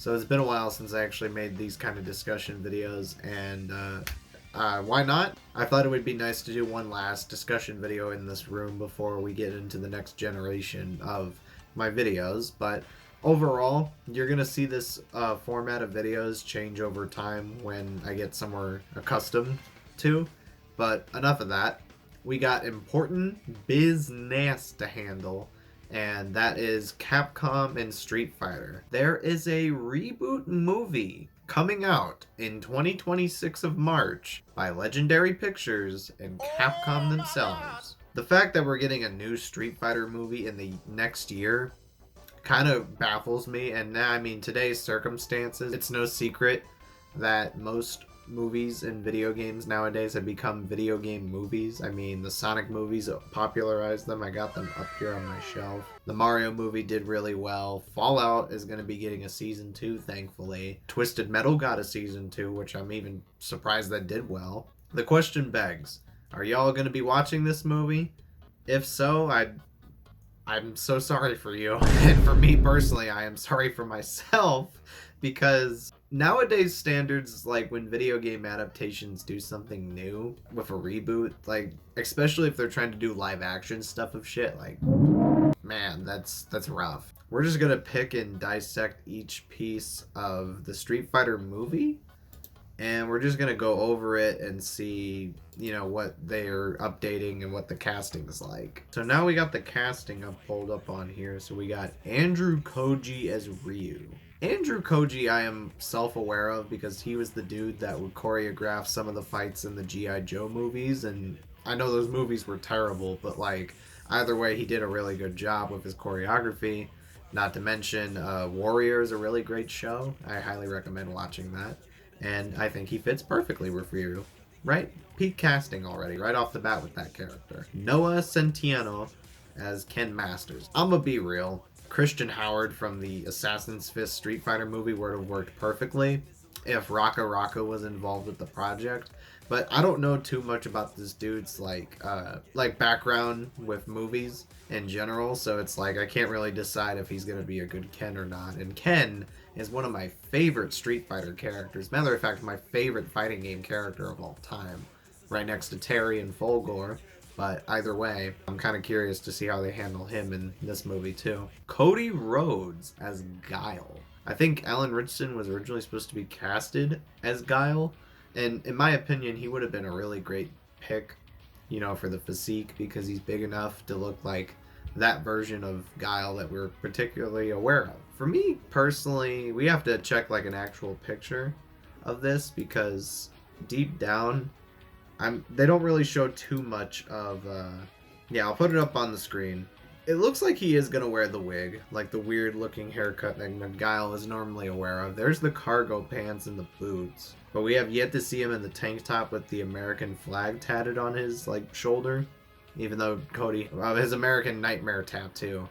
So it's been a while since I actually made these kind of discussion videos, and why not? I thought it would be nice to do one last discussion video in this room before we get into the next generation of my videos, but overall, you're going to see this format of videos change over time when I get somewhere accustomed to, but enough of that. We got important business to handle, and that is Capcom and Street Fighter. There is a reboot movie coming out in 2026 of March by Legendary Pictures and Capcom themselves. The fact that we're getting a new Street Fighter movie in the next year kind of baffles me, and I mean, today's circumstances, it's no secret that most movies and video games nowadays have become video game movies. I mean, the Sonic movies popularized them. I got them up here on my shelf. The Mario movie did really well. Fallout is going to be getting a season 2, thankfully. Twisted Metal got a season 2, which I'm even surprised that did well. The question begs, are y'all going to be watching this movie? If so, I'm so sorry for you. And for me personally, I am sorry for myself, because nowadays standards, like when video game adaptations do something new with a reboot, like especially if they're trying to do live action stuff of shit, like, man, that's rough. We're just gonna pick and dissect each piece of the Street Fighter movie, and we're just gonna go over it and see, you know, what they're updating and what the casting is like. So now we got the casting pulled up on here. So we got Andrew Koji as Ryu. Andrew Koji I am self-aware of because he was the dude that would choreograph some of the fights in the G.I. Joe movies, and I know those movies were terrible, but like either way he did a really good job with his choreography. Not to mention Warrior is a really great show. I highly recommend watching that, and I think he fits perfectly with Ryu. Right? Peak casting already, right off the bat with that character. Noah Centineo as Ken Masters. I'ma be real. Christian Howard from the Assassin's Fist Street Fighter movie would have worked perfectly if Raka Raka was involved with the project. But I don't know too much about this dude's like background with movies in general, so it's like I can't really decide if he's gonna be a good Ken or not. And Ken is one of my favorite Street Fighter characters. Matter of fact, my favorite fighting game character of all time, right next to Terry and Fulgore. But either way, I'm kind of curious to see how they handle him in this movie too. Cody Rhodes as Guile. I think Alan Richardson was originally supposed to be casted as Guile, and in my opinion, he would have been a really great pick, you know, for the physique, because he's big enough to look like that version of Guile that we're particularly aware of. For me personally, we have to check like an actual picture of this, because deep down, they don't really show too much of, yeah, I'll put it up on the screen. It looks like he is gonna wear the wig, like the weird looking haircut that Guile is normally aware of. There's the cargo pants and the boots, but we have yet to see him in the tank top with the American flag tatted on his, like, shoulder, even though Cody, his American Nightmare tattoo,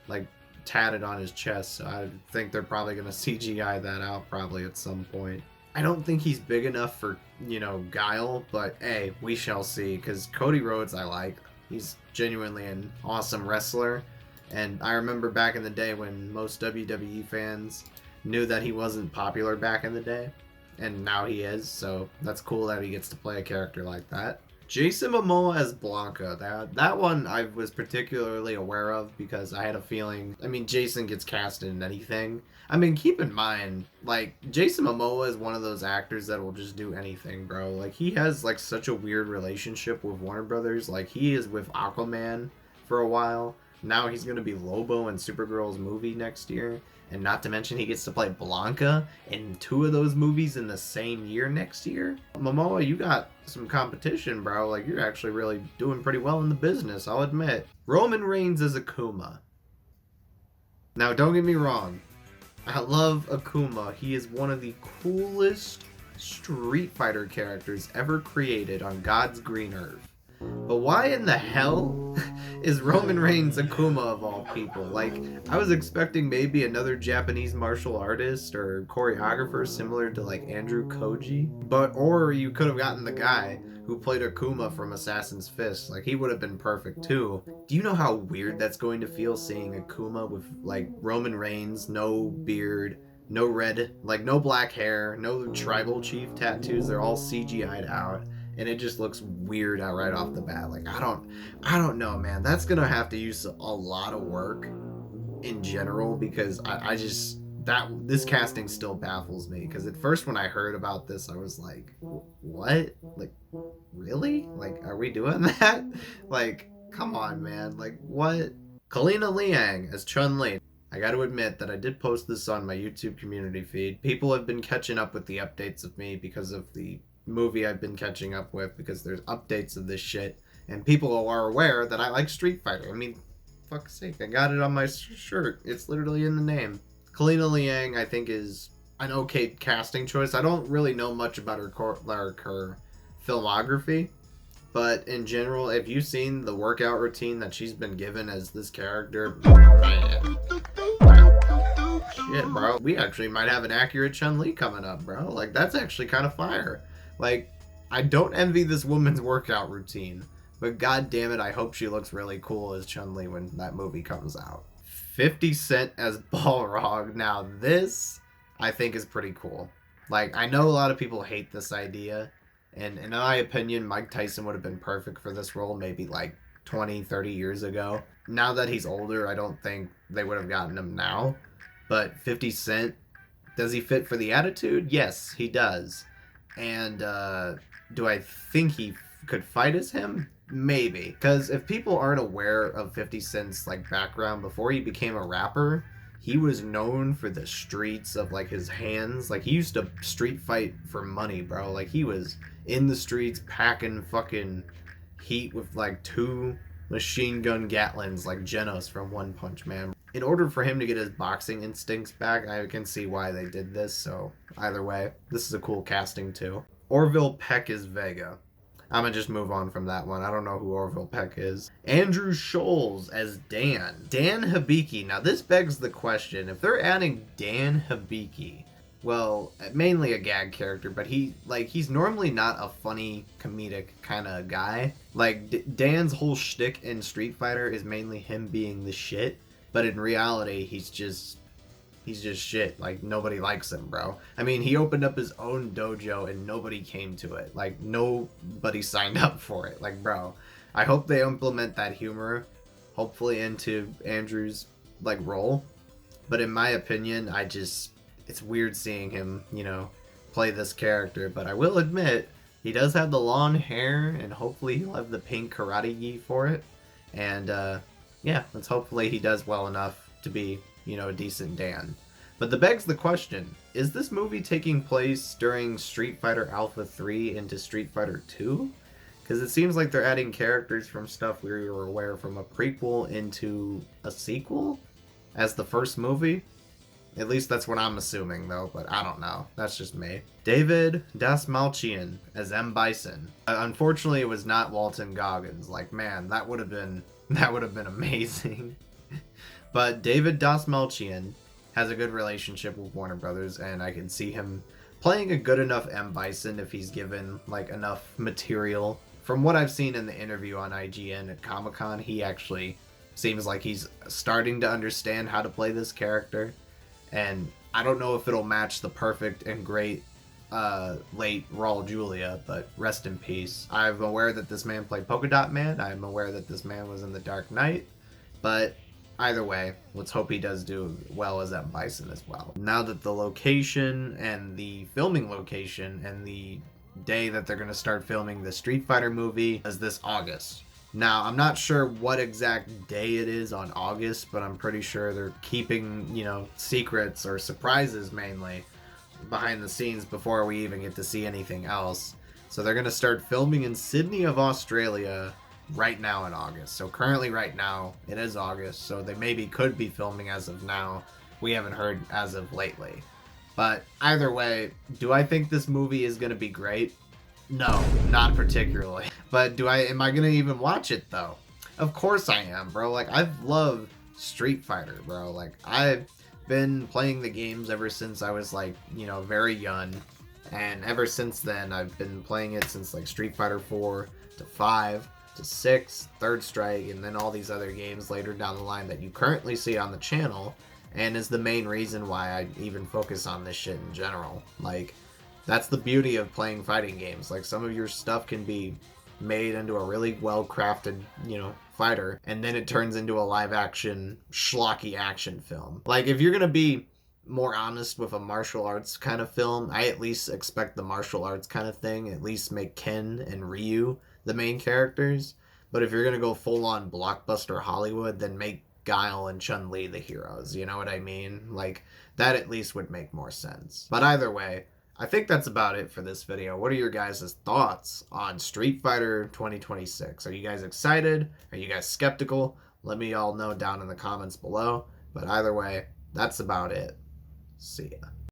like, tatted on his chest, so I think they're probably gonna CGI that out probably at some point. I don't think he's big enough for, you know, Guile, but hey, we shall see, because Cody Rhodes I like. He's genuinely an awesome wrestler, and I remember back in the day when most WWE fans knew that he wasn't popular back in the day, and now he is, so that's cool that he gets to play a character like that. Jason Momoa as Blanca. That one I was particularly aware of because I had a feeling, I mean, Jason gets cast in anything. I mean, keep in mind, like, Jason Momoa is one of those actors that will just do anything, bro. Like, he has, like, such a weird relationship with Warner Brothers. Like, he is with Aquaman for a while. Now he's going to be Lobo in Supergirl's movie next year. And not to mention he gets to play Blanca in 2 of those movies in the same year next year. Momoa, you got some competition, bro. Like, you're actually really doing pretty well in the business, I'll admit. Roman Reigns as Akuma. Now, don't get me wrong. I love Akuma. He is one of the coolest Street Fighter characters ever created on God's green earth. But why in the hell is Roman Reigns Akuma of all people? Like, I was expecting maybe another Japanese martial artist or choreographer similar to like Andrew Koji. Or you could have gotten the guy who played Akuma from Assassin's Fist. Like, he would have been perfect too. Do you know how weird that's going to feel, seeing Akuma with like Roman Reigns, no beard, No red, like no black hair, no tribal chief tattoos. They're all CGI'd out, and it just looks weird out right off the bat. Like I don't know, man. That's gonna have to use a lot of work in general because I just that this casting still baffles me because at first when I heard about this I was like, what? Like, really? Like, are we doing that? Like, come on, man. Like, what? Kalina Liang as Chun Lee. I got to admit that I did post this on my YouTube community feed. People have been catching up with the updates of me because of the movie I've been catching up with because there's updates of this shit and people are aware that I like Street Fighter. I mean, fuck's sake, I got it on my shirt. It's literally in the name. Kalina Liang, I think, is an okay casting choice. I don't really know much about her filmography, but in general, have you seen the workout routine that she's been given as this character? Man. Shit, bro. We actually might have an accurate Chun Li coming up, bro. Like, that's actually kind of fire. Like, I don't envy this woman's workout routine, but god damn it, I hope she looks really cool as Chun Li when that movie comes out. 50 Cent as Balrog. Now, this, I think, is pretty cool. Like, I know a lot of people hate this idea, and in my opinion, Mike Tyson would have been perfect for this role maybe like 20, 30 years ago. Now that he's older, I don't think they would have gotten him now. But 50 Cent, does he fit for the attitude? Yes, he does. And do I think he could fight as him? Maybe. Because if people aren't aware of 50 Cent's like background, before he became a rapper, he was known for the streets of like his hands. Like he used to street fight for money, bro. Like he was in the streets packing fucking heat with like 2 machine gun Gatlins like Genos from One Punch Man. In order for him to get his boxing instincts back, I can see why they did this. So either way, this is a cool casting too. Orville Peck is Vega. I'm gonna just move on from that one. I don't know who Orville Peck is. Andrew Scholes as Dan. Dan Habiki. Now this begs the question, if they're adding Dan Habiki, well, mainly a gag character, but he's normally not a funny comedic kind of guy. Like Dan's whole shtick in Street Fighter is mainly him being the shit, but in reality he's just shit. Like, nobody likes him, bro. I mean, he opened up his own dojo and nobody came to it. Like, nobody signed up for it. Like, bro, I hope they implement that humor, hopefully, into Andrew's, like, role. But in my opinion, it's weird seeing him, play this character. But I will admit, he does have the long hair, and hopefully he'll have the pink karate gi for it. And, yeah, let's hopefully he does well enough to be a decent Dan. But that begs the question, is this movie taking place during Street Fighter Alpha 3 into Street Fighter 2? Because it seems like they're adding characters from stuff we were aware from a prequel into a sequel as the first movie. At least that's what I'm assuming, though, but I don't know. That's just me. David Dastmalchian as M. Bison. Unfortunately, it was not Walton Goggins. Like, man, that would have been amazing. But David Dastmalchian has a good relationship with Warner Brothers, and I can see him playing a good enough M. Bison if he's given like enough material. From what I've seen in the interview on IGN at Comic-Con, he actually seems like he's starting to understand how to play this character. And I don't know if it'll match the perfect and great late Raul Julia, but rest in peace. I'm aware that this man played Polka Dot Man. I'm aware that this man was in The Dark Knight, but either way, let's hope he does do well as M. Bison as well. Now that the location and the filming location and the day that they're going to start filming the Street Fighter movie is this August. Now, I'm not sure what exact day it is on August, but I'm pretty sure they're keeping, secrets or surprises mainly behind the scenes before we even get to see anything else. So they're going to start filming in Sydney of Australia right now in August. So currently right now it is August, so they maybe could be filming as of now. We haven't heard as of lately. But either way, do I think this movie is going to be great? No, not particularly. But am I going to even watch it though? Of course I am, bro. Like, I've loved Street Fighter, bro. Like, I've been playing the games ever since I was like, very young. And ever since then, I've been playing it since like Street Fighter 4 to 5 to 6, Third Strike, and then all these other games later down the line that you currently see on the channel. and is the main reason why I even focus on this shit in general. Like, that's the beauty of playing fighting games. Like, some of your stuff can be made into a really well-crafted, fighter, and then it turns into a live-action, schlocky action film. Like, if you're gonna be more honest with a martial arts kind of film, I at least expect the martial arts kind of thing, at least make Ken and Ryu the main characters. But if you're gonna go full-on blockbuster Hollywood, then make Guile and Chun Lee the heroes, you know what I mean? Like, that at least would make more sense. But either way, I think that's about it for this video. What are your guys' thoughts on Street Fighter 2026? Are you guys excited? Are you guys skeptical? Let me all know down in the comments below. But either way, that's about it. See ya.